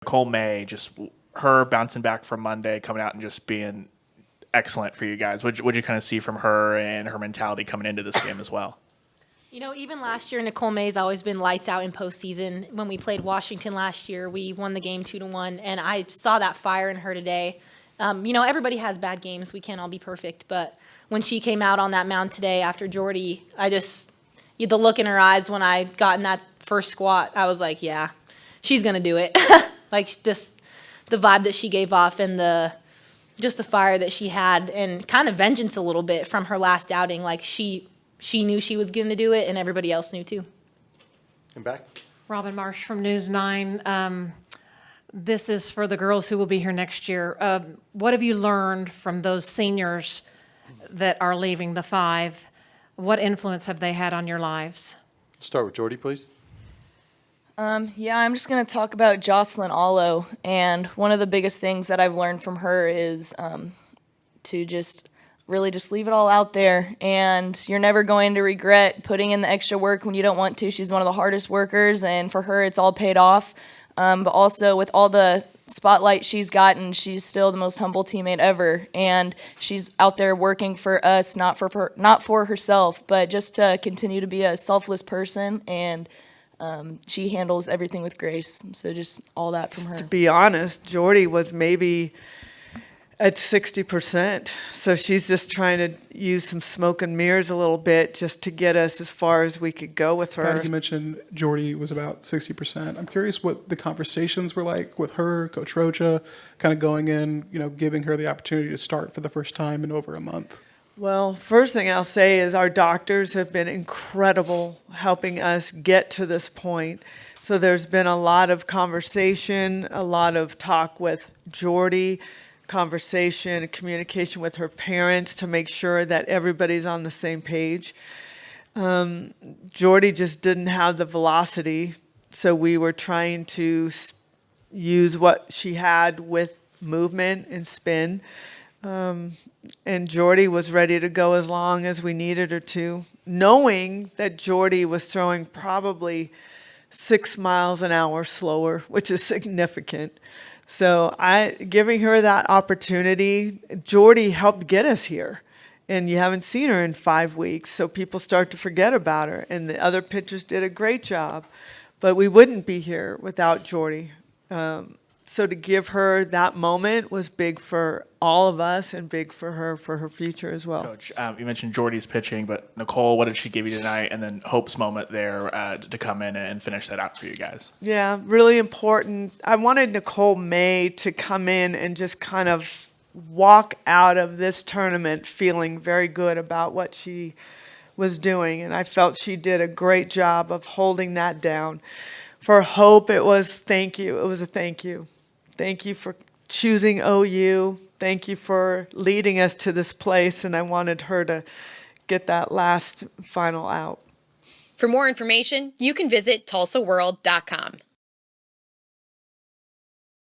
Nicole May, just her bouncing back from Monday, coming out and just being excellent for you guys. What'd you kind of see from her and her mentality coming into this game as well? Even last year, Nicole May's always been lights out in postseason. When we played Washington last year, we won the game 2-1, and I saw that fire in her today. Everybody has bad games. We can't all be perfect, but when she came out on that mound today after Jordy, the look in her eyes when I got in that first squat, I was like, yeah, she's going to do it. Like, just the vibe that she gave off and just the fire that she had and kind of vengeance a little bit from her last outing. Like, she knew she was going to do it, and everybody else knew too. And back. Robin Marsh from News 9. This is for the girls who will be here next year. What have you learned from those seniors that are leaving the five? What influence have they had on your lives? Start with Jordy, please. Yeah, I'm just going to talk about Jocelyn Allo. And one of the biggest things that I've learned from her is to just leave it all out there. And you're never going to regret putting in the extra work when you don't want to. She's one of the hardest workers, and for her, it's all paid off. But also, with all the spotlight she's gotten, she's still the most humble teammate ever. And she's out there working for us, not for herself, but just to continue to be a selfless person. And she handles everything with grace. So just all that from her. To be honest, Jordy was maybe at 60%. So she's just trying to use some smoke and mirrors a little bit just to get us as far as we could go with her. Patty, you mentioned Jordy was about 60%. I'm curious what the conversations were like with her, Coach Rocha, kind of going in, giving her the opportunity to start for the first time in over a month. Well, first thing I'll say is our doctors have been incredible helping us get to this point. So there's been a lot of conversation, a lot of talk with Jordy, conversation and communication with her parents to make sure that everybody's on the same page. Jordy just didn't have the velocity, so we were trying to use what she had with movement and spin. And Jordy was ready to go as long as we needed her to, knowing that Jordy was throwing probably 6 miles an hour slower, which is significant. So giving her that opportunity, Jordy helped get us here. And you haven't seen her in 5 weeks, so people start to forget about her. And the other pitchers did a great job. But we wouldn't be here without Jordy. So to give her that moment was big for all of us and big for her future as well. Coach, you mentioned Jordy's pitching, but Nicole, what did she give you tonight? And then Hope's moment there to come in and finish that out for you guys. Yeah, really important. I wanted Nicole May to come in and just kind of walk out of this tournament feeling very good about what she was doing. And I felt she did a great job of holding that down. For Hope, it was thank you. It was a thank you. Thank you for choosing OU. Thank you for leading us to this place. And I wanted her to get that last final out. For more information, you can visit tulsaworld.com.